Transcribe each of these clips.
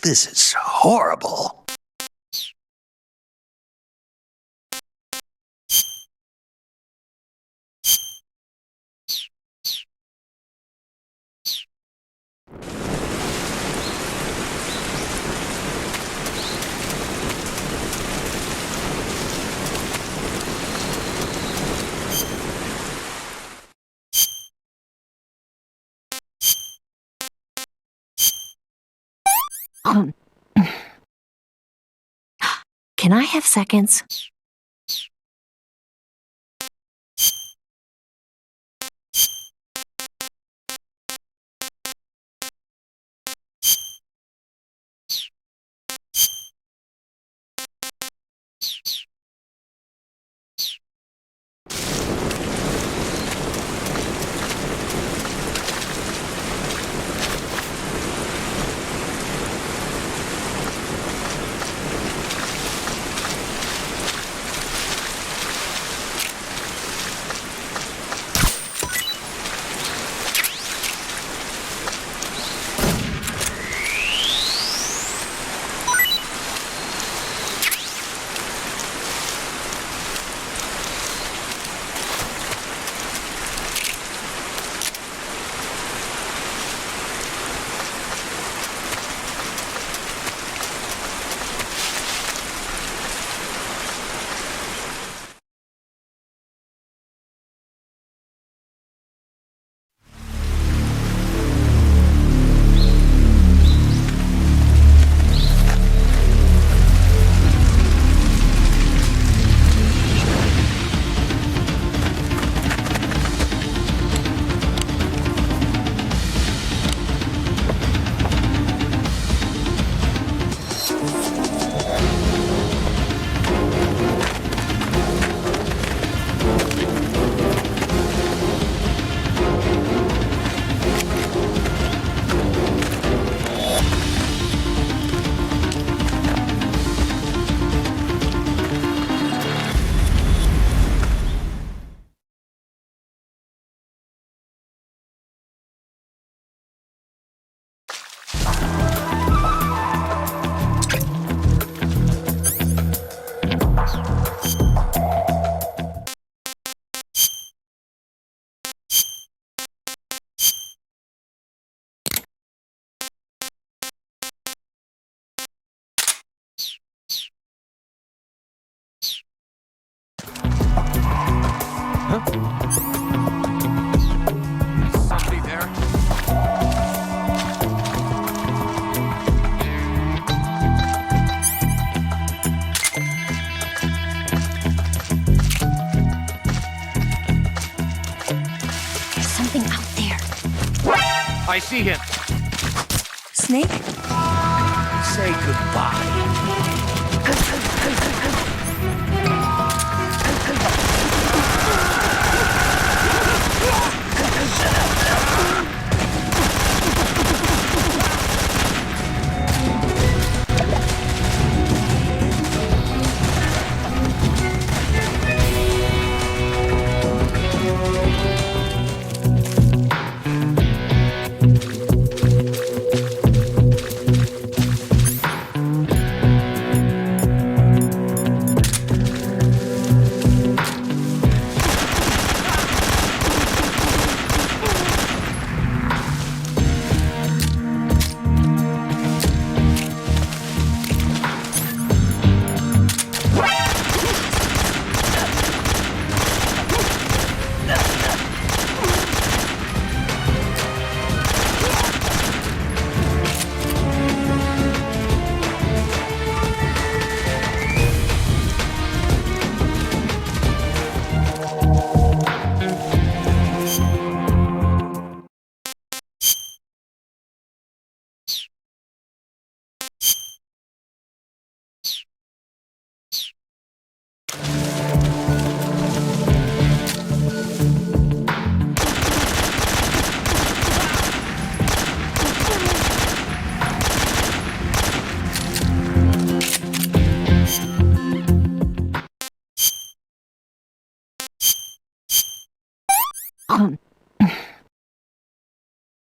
This is horrible. Can I have seconds? Somebody there? There's something out there. I see him. Snake? Say goodbye.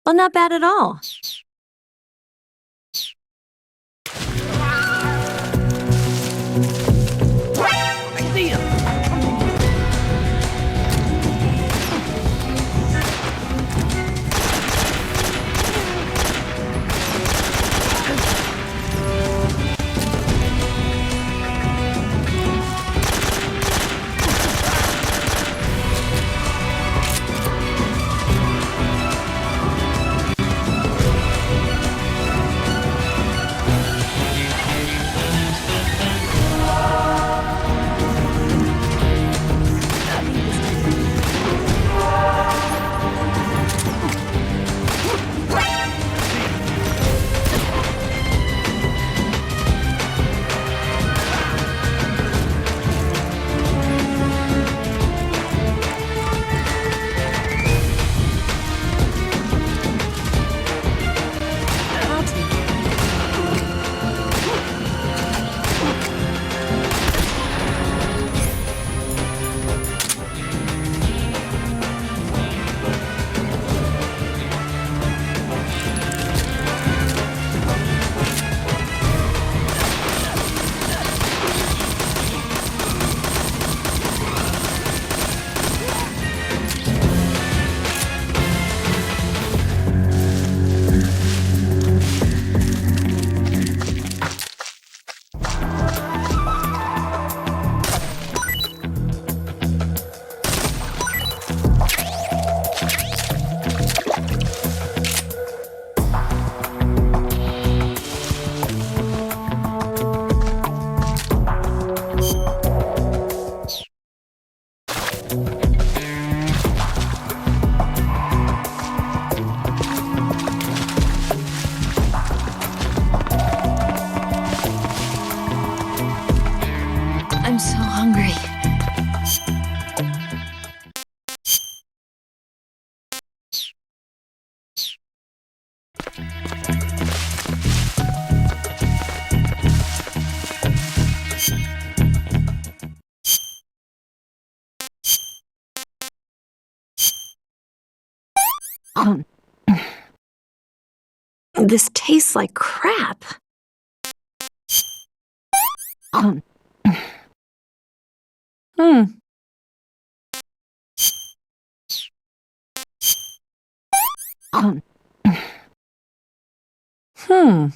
Well, not bad at all. Um, this tastes like crap. Um, hmm. Um, hmm.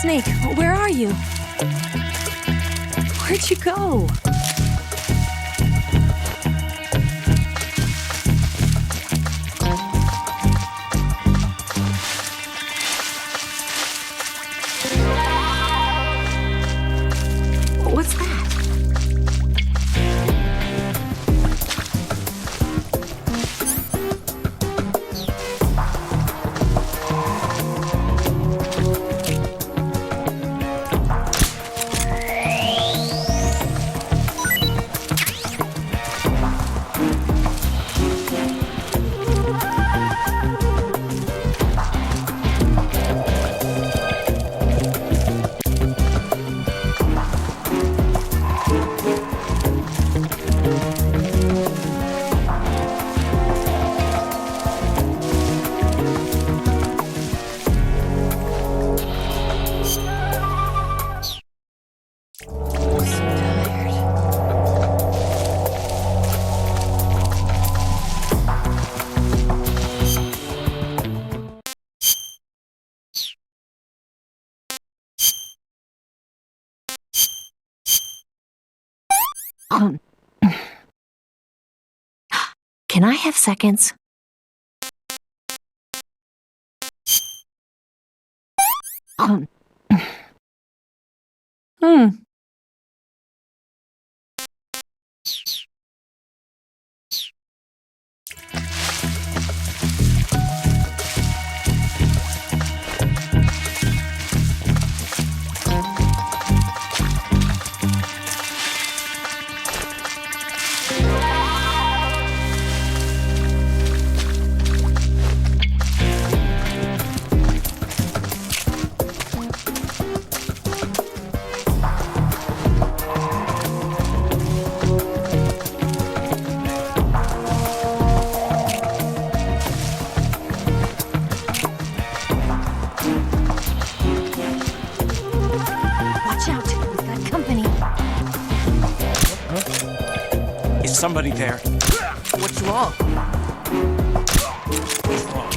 Snake, where are you? Where'd you go? What's that? Can I have seconds? Hmm. Somebody there. What's wrong? What's wrong?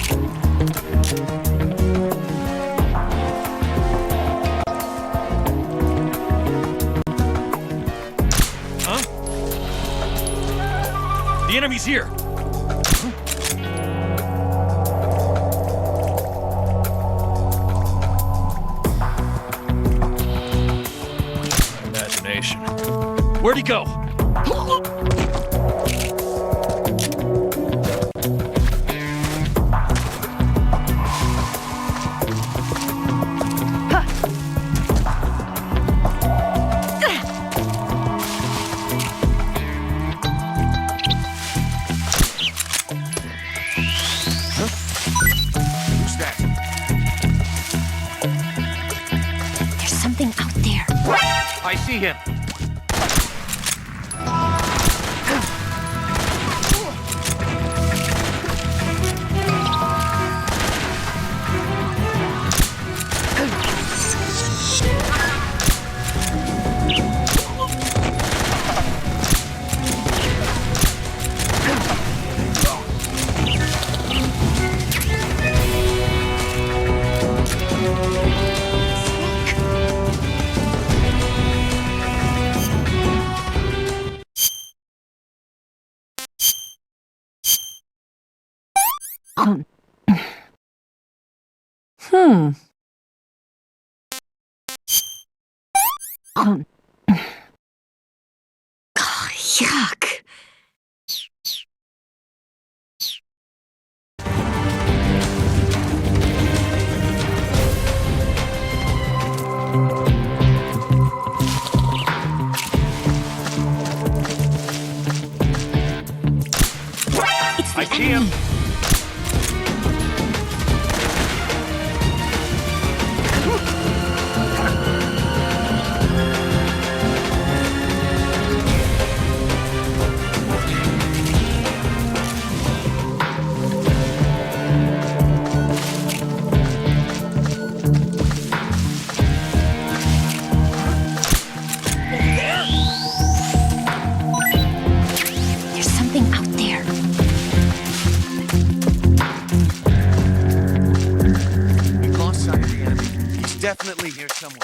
Huh? The enemy's here. Where'd he go? Who's that? There's something out there. I see him. Hmm. Yuck. I see him. There's something out there. We lost sight of the enemy. He's definitely here somewhere.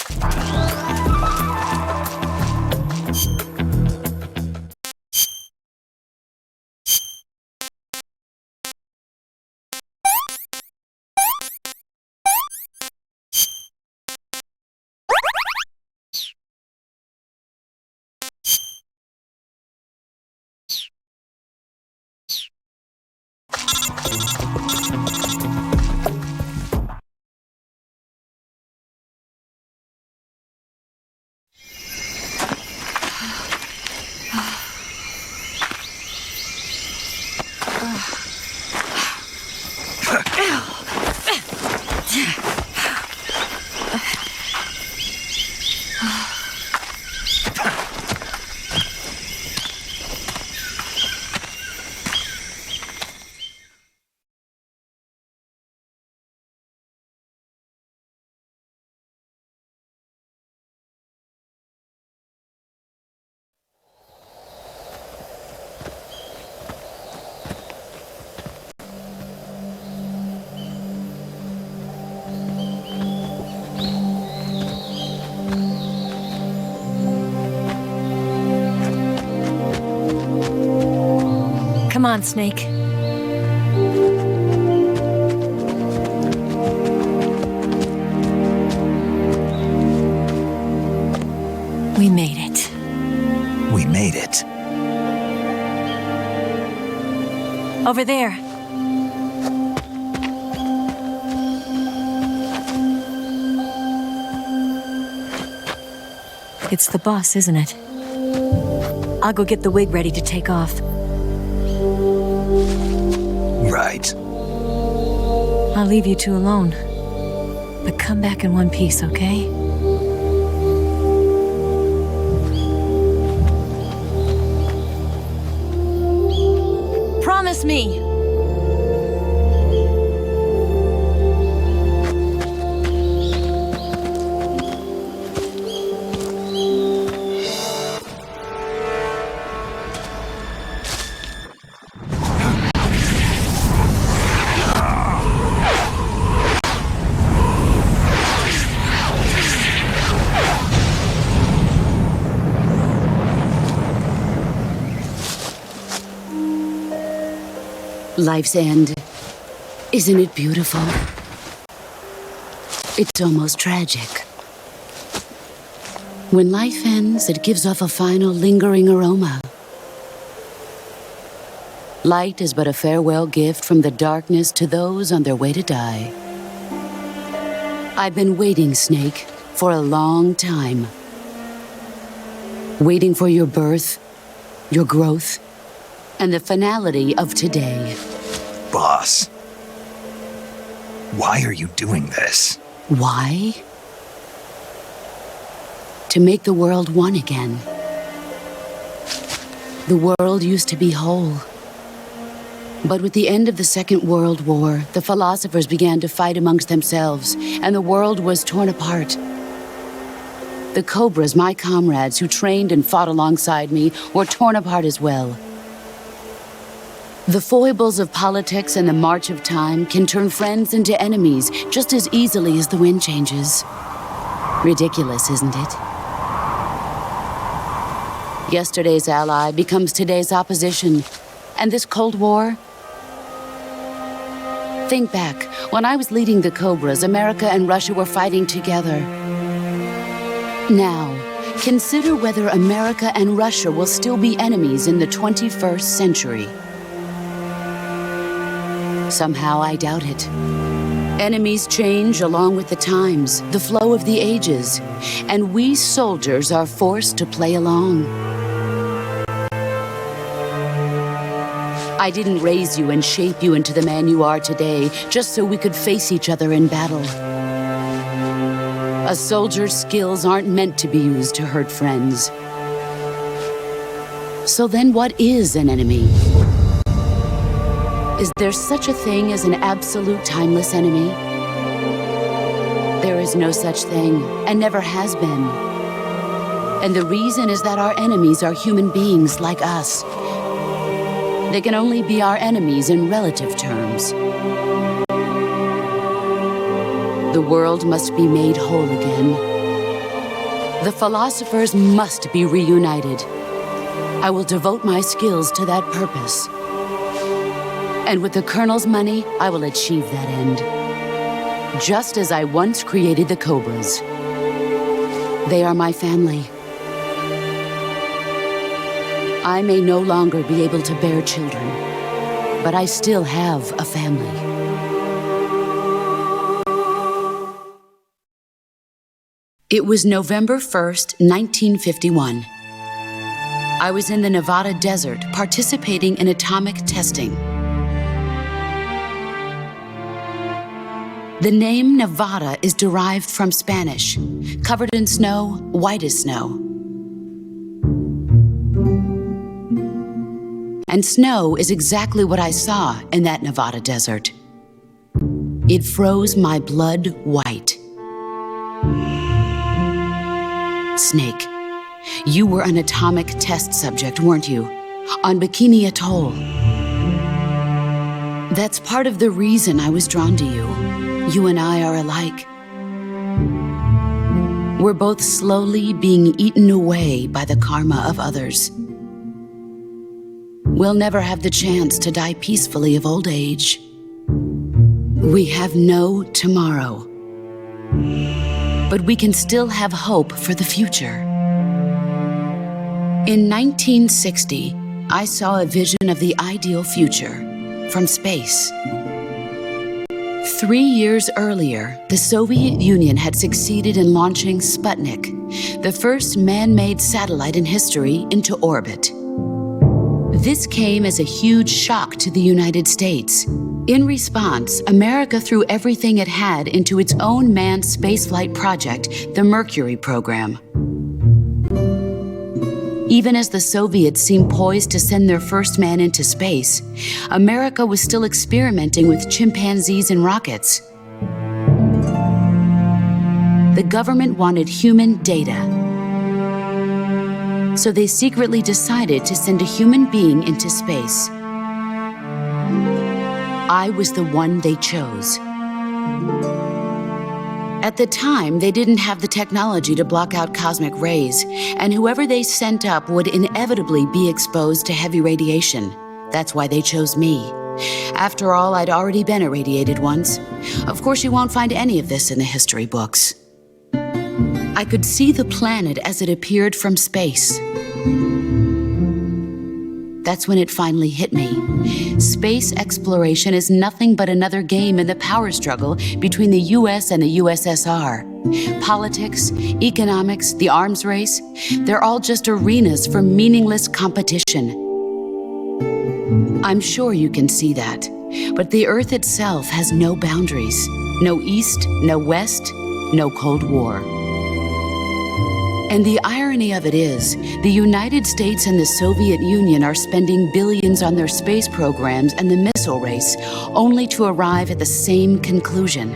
Come on, Snake. We made it. We made it. Over there. It's the boss, isn't it? I'll go get the wig ready to take off. Right. I'll leave you two alone. But come back in one piece, okay? Promise me! Life's end. Isn't it beautiful? It's almost tragic. When life ends, it gives off a final lingering aroma. Light is but a farewell gift from the darkness to those on their way to die. I've been waiting, Snake, for a long time. Waiting for your birth, your growth, and the finality of today. Boss, why are you doing this? Why? To make the world one again. The world used to be whole. But with the end of the Second World War, the philosophers began to fight amongst themselves, and the world was torn apart. The Cobras, my comrades who trained and fought alongside me, were torn apart as well. The foibles of politics and the march of time can turn friends into enemies just as easily as the wind changes. Ridiculous, isn't it? Yesterday's ally becomes today's opposition. And this Cold War? Think back. When I was leading the Cobras, America and Russia were fighting together. Now, consider whether America and Russia will still be enemies in the 21st century. Somehow I doubt it. Enemies change along with the times, the flow of the ages, and we soldiers are forced to play along. I didn't raise you and shape you into the man you are today just so we could face each other in battle. A soldier's skills aren't meant to be used to hurt friends. So then what is an enemy? Is there such a thing as an absolute timeless enemy? There is no such thing, and never has been. And the reason is that our enemies are human beings like us. They can only be our enemies in relative terms. The world must be made whole again. The philosophers must be reunited. I will devote my skills to that purpose. And with the Colonel's money, I will achieve that end. Just as I once created the Cobras. They are my family. I may no longer be able to bear children, but I still have a family. It was November 1st, 1951. I was in the Nevada desert participating in atomic testing. The name Nevada is derived from Spanish, covered in snow, white as snow. And snow is exactly what I saw in that Nevada desert. It froze my blood white. Snake, you were an atomic test subject, weren't you? On Bikini Atoll. That's part of the reason I was drawn to you. You and I are alike. We're both slowly being eaten away by the karma of others. We'll never have the chance to die peacefully of old age. We have no tomorrow. But we can still have hope for the future. In 1960, I saw a vision of the ideal future from space. 3 years earlier, the Soviet Union had succeeded in launching Sputnik, the first man-made satellite in history, into orbit. This came as a huge shock to the United States. In response, America threw everything it had into its own manned spaceflight project, the Mercury program. Even as the Soviets seemed poised to send their first man into space, America was still experimenting with chimpanzees and rockets. The government wanted human data. So they secretly decided to send a human being into space. I was the one they chose. At the time, they didn't have the technology to block out cosmic rays, and whoever they sent up would inevitably be exposed to heavy radiation. That's why they chose me. After all, I'd already been irradiated once. Of course, you won't find any of this in the history books. I could see the planet as it appeared from space. That's when it finally hit me. Space exploration is nothing but another game in the power struggle between the US and the USSR. Politics, economics, the arms race, they're all just arenas for meaningless competition. I'm sure you can see that, but the Earth itself has no boundaries. No East, no West, no Cold War. And the irony of it is, the United States and the Soviet Union are spending billions on their space programs and the missile race, only to arrive at the same conclusion.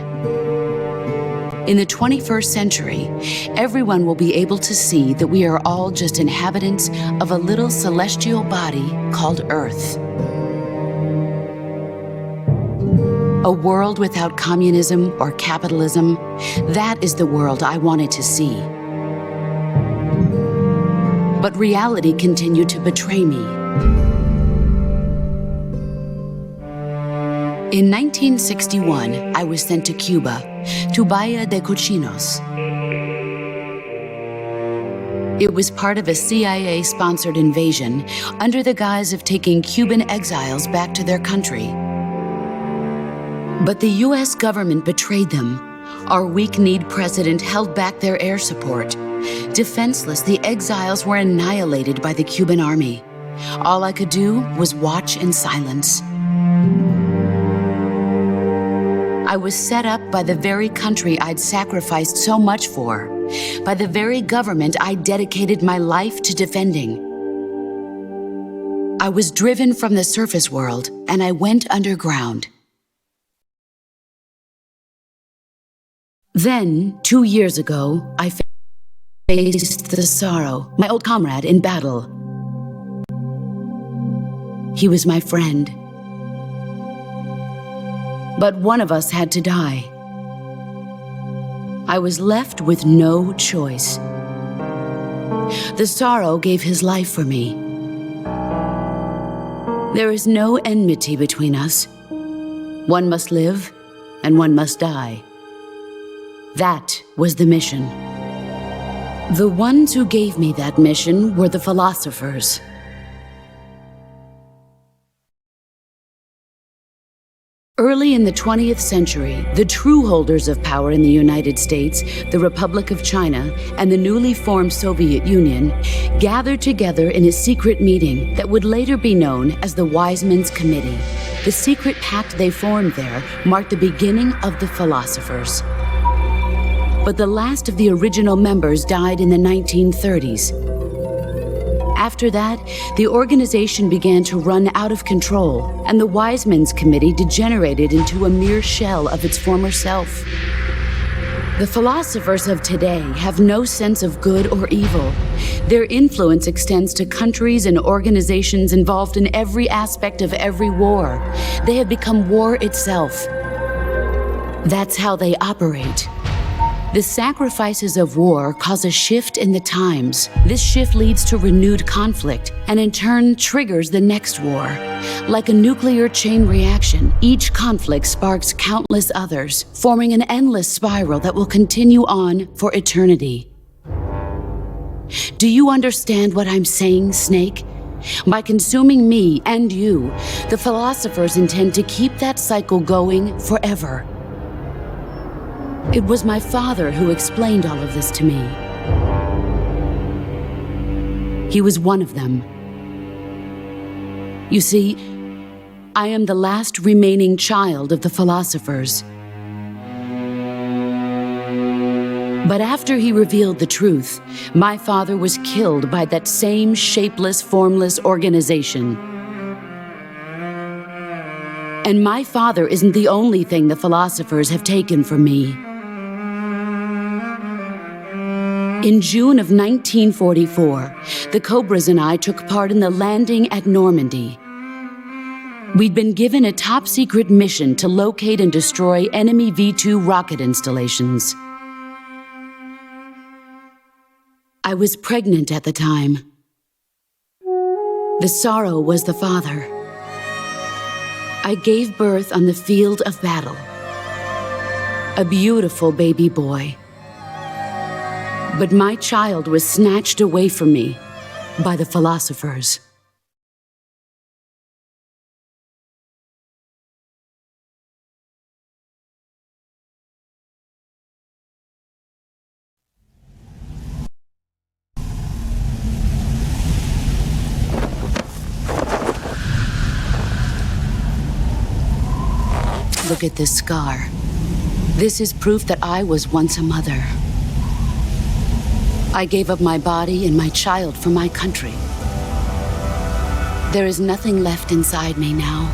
In the 21st century, everyone will be able to see that we are all just inhabitants of a little celestial body called Earth. A world without communism or capitalism, that is the world I wanted to see. But reality continued to betray me. In 1961, I was sent to Cuba, to Bahia de Cochinos. It was part of a CIA-sponsored invasion under the guise of taking Cuban exiles back to their country. But the US government betrayed them. Our weak-kneed president held back their air support. Defenseless, the exiles were annihilated by the Cuban army. All I could do was watch in silence. I was set up by the very country I'd sacrificed so much for, by the very government I dedicated my life to defending. I was driven from the surface world, and I went underground. Then, 2 years ago, I faced the sorrow, my old comrade in battle. He was my friend. But one of us had to die. I was left with no choice. The sorrow gave his life for me. There is no enmity between us. One must live, and one must die. That was the mission. The ones who gave me that mission were the philosophers. Early in the 20th century, the true holders of power in the United States, the Republic of China, and the newly formed Soviet Union gathered together in a secret meeting that would later be known as the Wise Men's Committee. The secret pact they formed there marked the beginning of the philosophers. But the last of the original members died in the 1930s. After that, the organization began to run out of control, and the Wise Men's Committee degenerated into a mere shell of its former self. The philosophers of today have no sense of good or evil. Their influence extends to countries and organizations involved in every aspect of every war. They have become war itself. That's how they operate. The sacrifices of war cause a shift in the times. This shift leads to renewed conflict, and in turn triggers the next war. Like a nuclear chain reaction, each conflict sparks countless others, forming an endless spiral that will continue on for eternity. Do you understand what I'm saying, Snake? By consuming me and you, the philosophers intend to keep that cycle going forever. It was my father who explained all of this to me. He was one of them. You see, I am the last remaining child of the philosophers. But after he revealed the truth, my father was killed by that same shapeless, formless organization. And my father isn't the only thing the philosophers have taken from me. In June of 1944, the Cobras and I took part in the landing at Normandy. We'd been given a top-secret mission to locate and destroy enemy V-2 rocket installations. I was pregnant at the time. The sorrow was the father. I gave birth on the field of battle. A beautiful baby boy. But my child was snatched away from me by the philosophers. Look at this scar. This is proof that I was once a mother. I gave up my body and my child for my country. There is nothing left inside me now.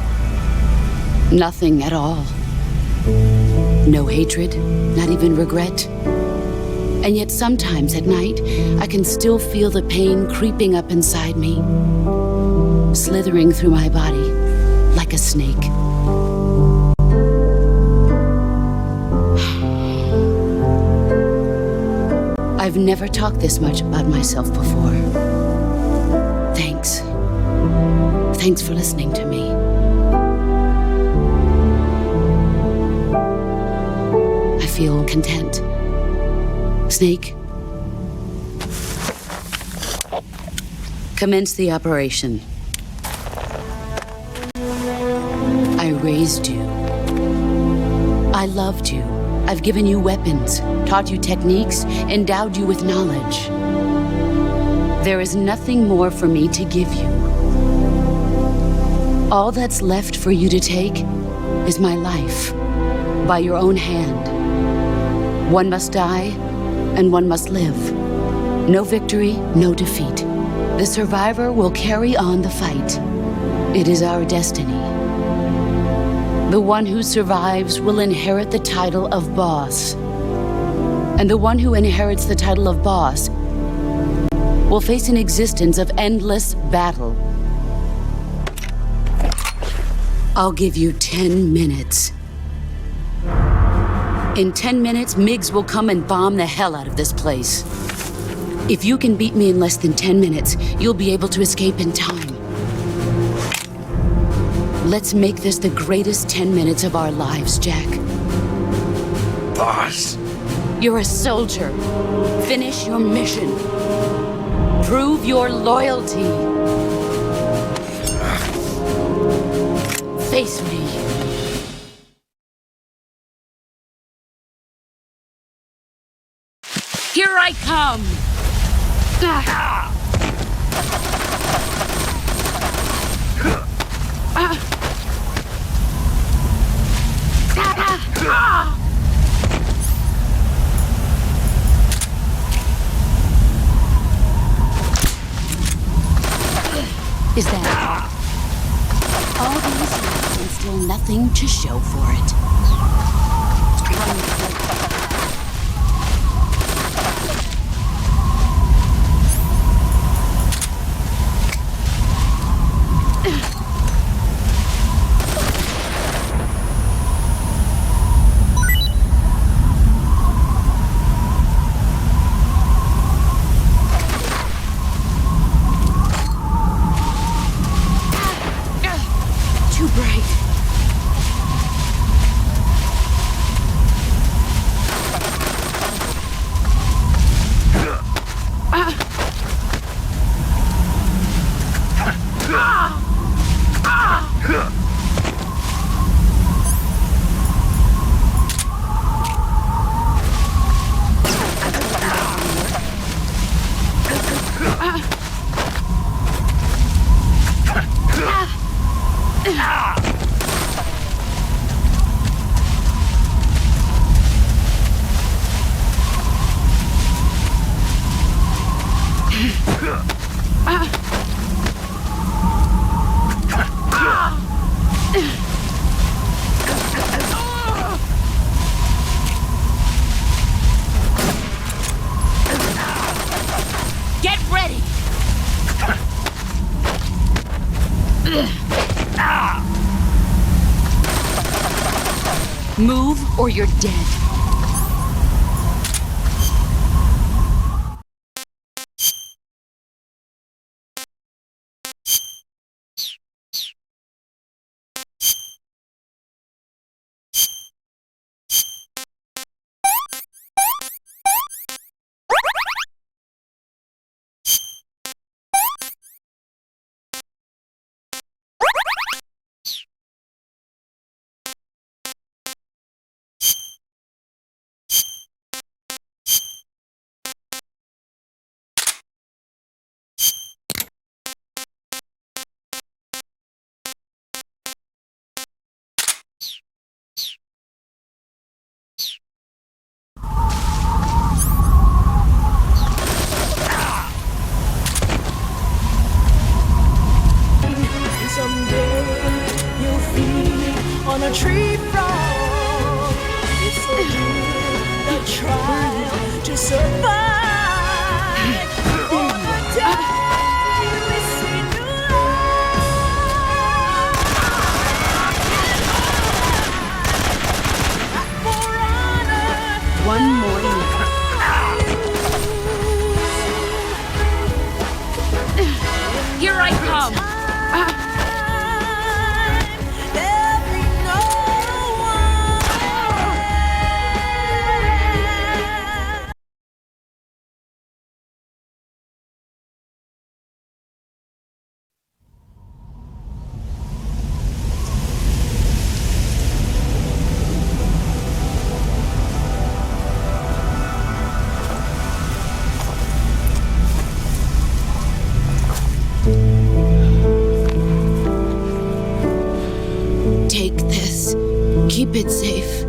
Nothing at all. No hatred, not even regret. And yet sometimes at night, I can still feel the pain creeping up inside me, slithering through my body like a snake. I've never talked this much about myself before. Thanks. Thanks for listening to me. I feel content. Snake, commence the operation. I raised you. I loved you. I've given you weapons, taught you techniques, endowed you with knowledge. There is nothing more for me to give you. All that's left for you to take is my life, by your own hand. One must die, and one must live. No victory, no defeat. The survivor will carry on the fight. It is our destiny. The one who survives will inherit the title of boss. And the one who inherits the title of boss will face an existence of endless battle. I'll give you 10 minutes. In 10 minutes, MiGs will come and bomb the hell out of this place. If you can beat me in less than 10 minutes, you'll be able to escape in time. Let's make this the greatest 10 minutes of our lives, Jack. Boss. You're a soldier. Finish your mission. Prove your loyalty. Face me. Here I come! Is that all these years and still nothing to show for it? Too bright. Get ready! Move or you're dead. frog. It's so good, a trial to survive. For the day we see new life. For honor. One more year. Here I come. There'll be no one. Take this. Keep it safe.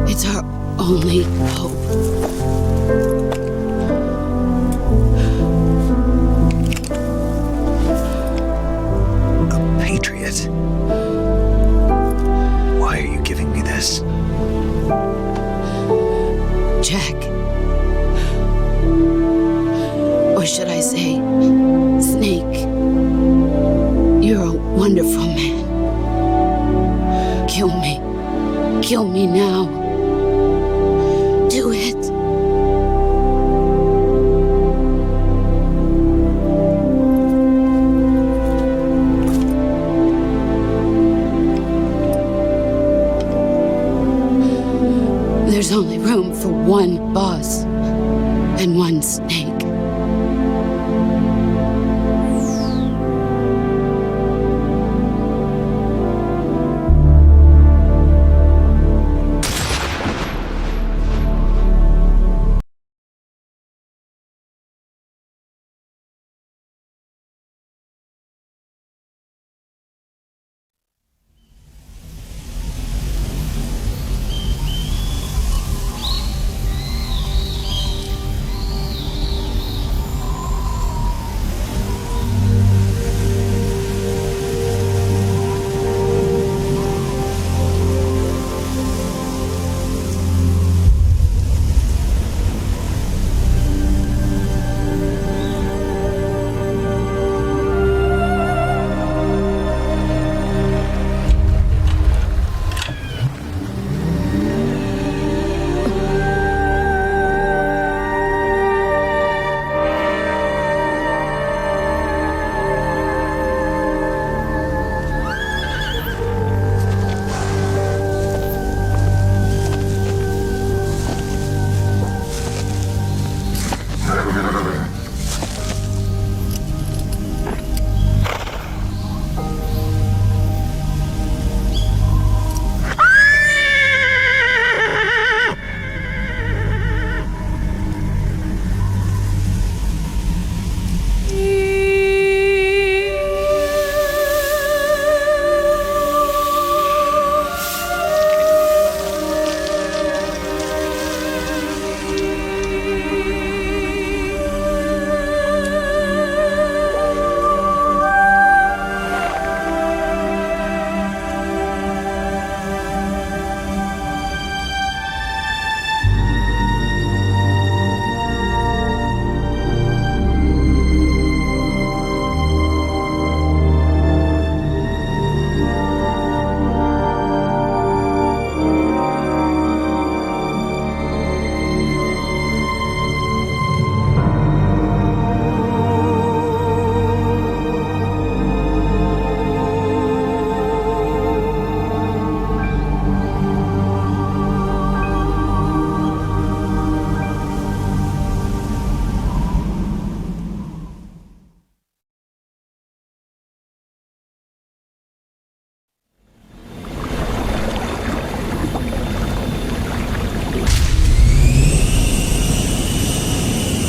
It's our only hope. A patriot? Why are you giving me this? Jack. Or should I say, Snake? You're a wonderful man. Kill me. Kill me now. Do it. There's only room for one boss and one snake.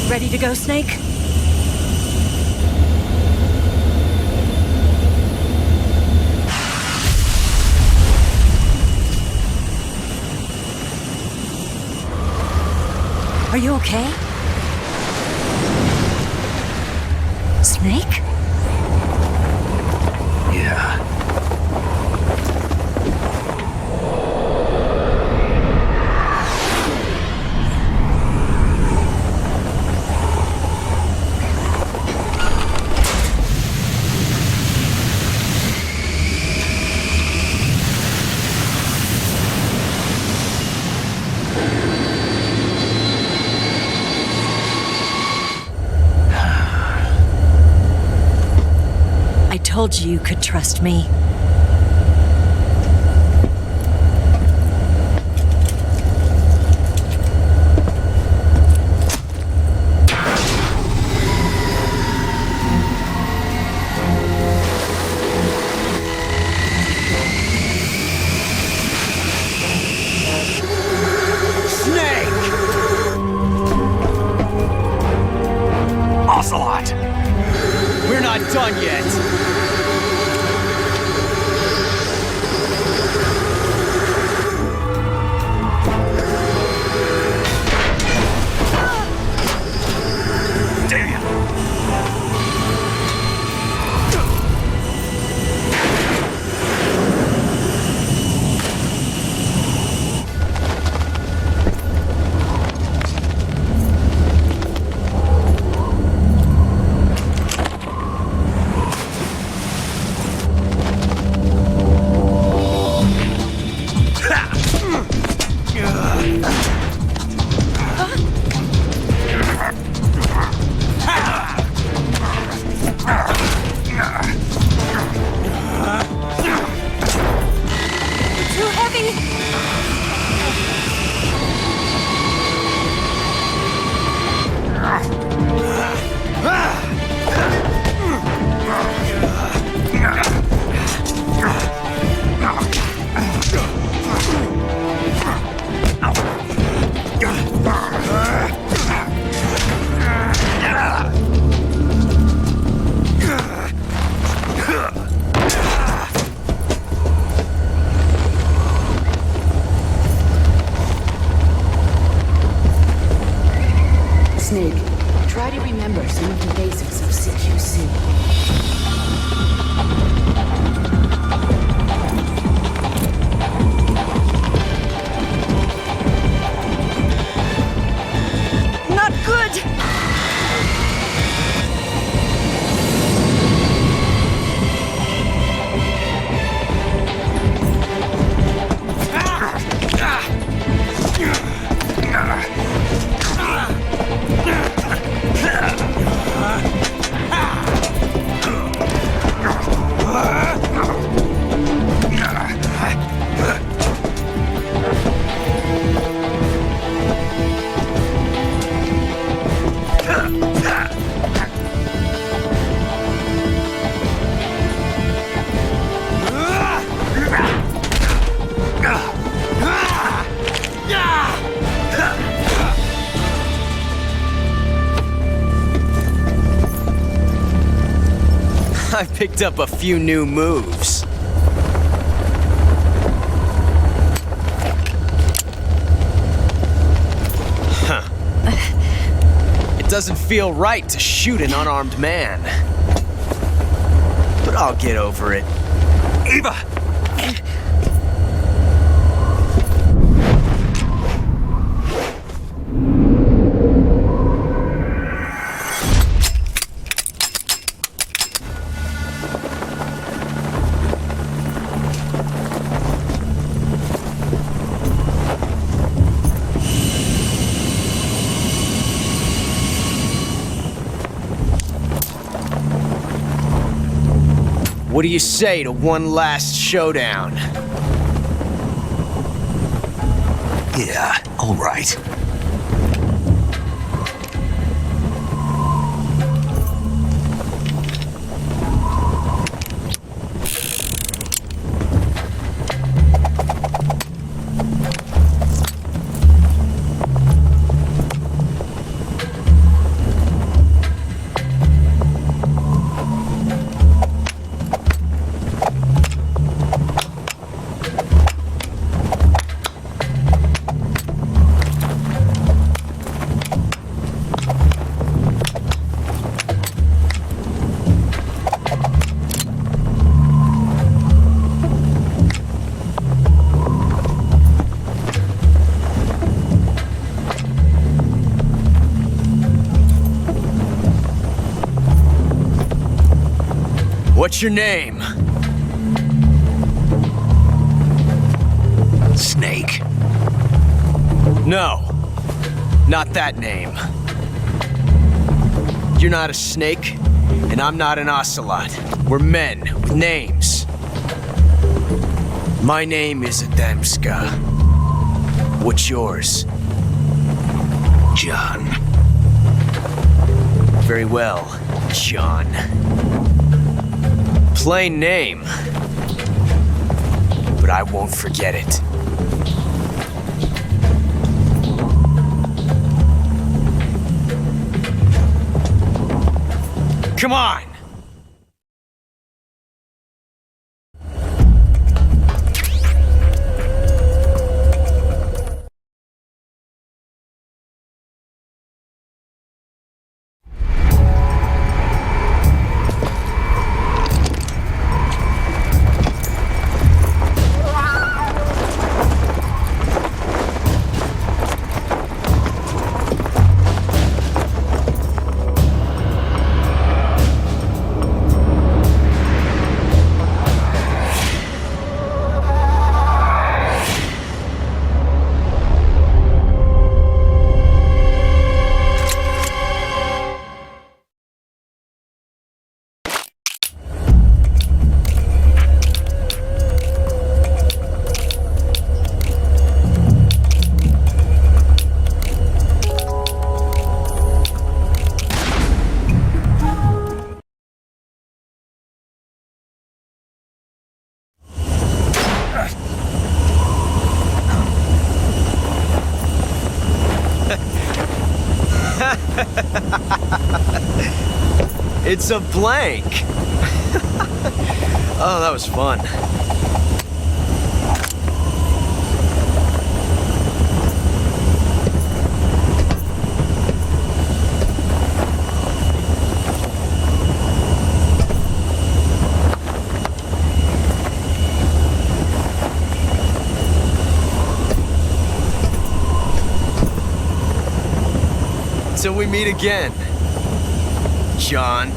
Ready to go, Snake? Are you okay? Snake? Yeah. I told you could trust me. Snake! Ocelot! We're not done yet. Damn! Too heavy! Snake, try to remember some of the basics of CQC. Not good! I picked up a few new moves. Huh. It doesn't feel right to shoot an unarmed man. But I'll get over it. Eva! What do you say to one last showdown? Yeah, all right. What's your name? Snake. No, not that name. You're not a snake, and I'm not an Ocelot. We're men with names. My name is Adamska. What's yours? John. Very well, John. Plain name. But I won't forget it. Come on! It's a blank. Oh, that was fun. Till we meet again, John.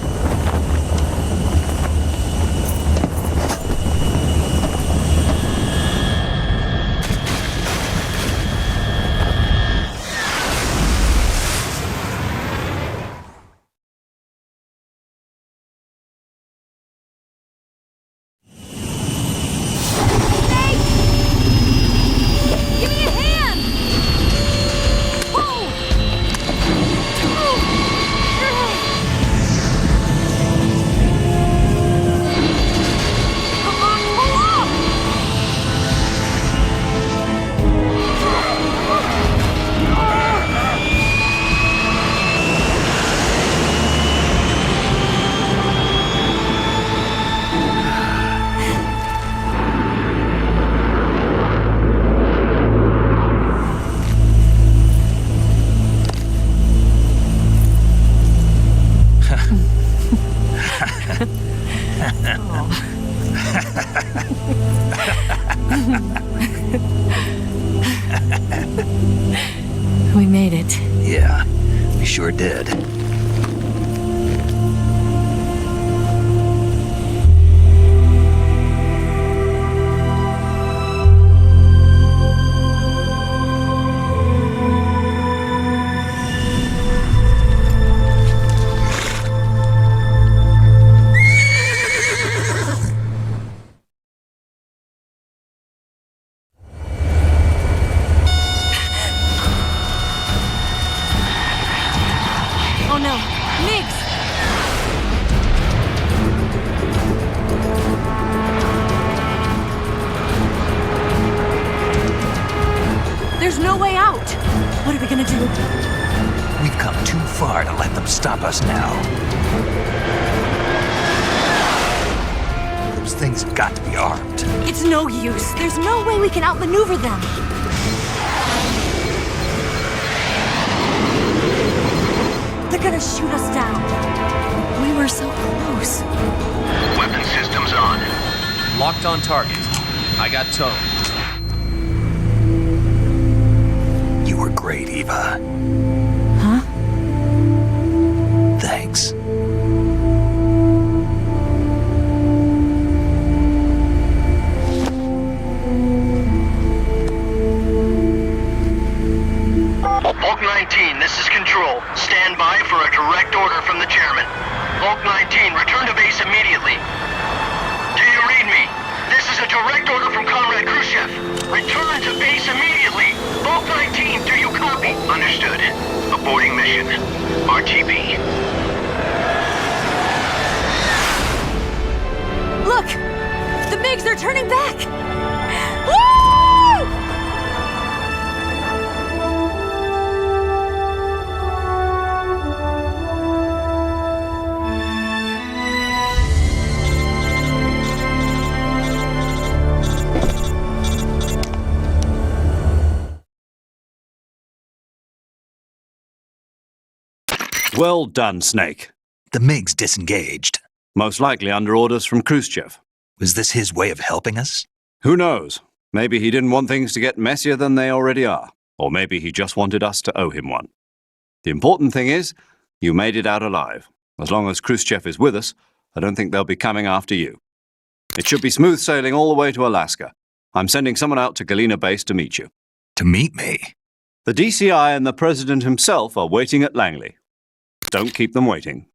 We made it. Yeah, we sure did. Oh no, Migs! There's no way out! What are we gonna do? We've come too far to let them stop us now. Those things have got to be armed. It's no use. There's no way we can outmaneuver them. They're gonna shoot us down. We were so close. Weapon systems on. Locked on target. I got towed. You were great, Eva. Huh? Thanks. 19, return to base immediately. Do you read me? This is a direct order from Comrade Khrushchev. Return to base immediately. Vault 19, do you copy? Understood. Aborting mission. RTB. Look! The MiGs are turning back! Woo! Well done, Snake. The MiGs disengaged. Most likely under orders from Khrushchev. Was this his way of helping us? Who knows? Maybe he didn't want things to get messier than they already are. Or maybe he just wanted us to owe him one. The important thing is, you made it out alive. As long as Khrushchev is with us, I don't think they'll be coming after you. It should be smooth sailing all the way to Alaska. I'm sending someone out to Galena Base to meet you. To meet me? The DCI and the President himself are waiting at Langley. Don't keep them waiting.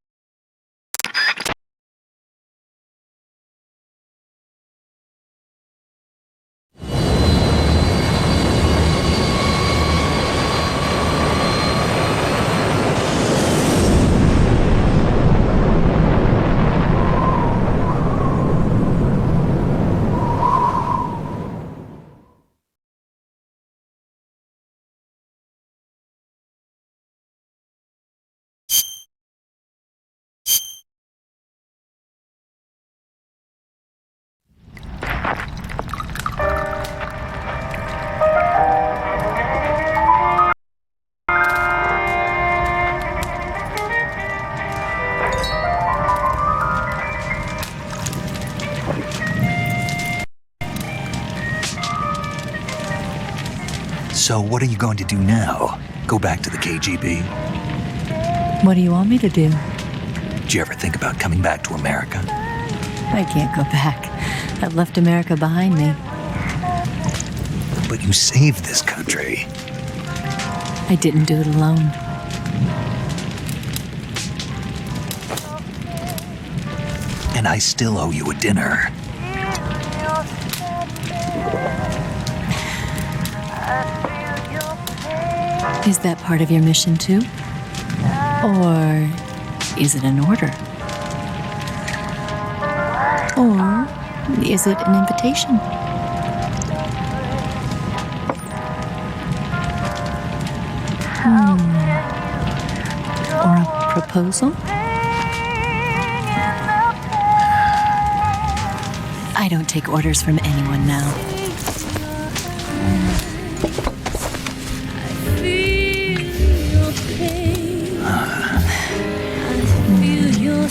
So what are you going to do now? Go back to the KGB? What do you want me to do? Did you ever think about coming back to America? I can't go back. I've left America behind me. But you saved this country. I didn't do it alone. And I still owe you a dinner. Is that part of your mission too? Or is it an order? Or is it an invitation? Or a proposal? I don't take orders from anyone now. Feel your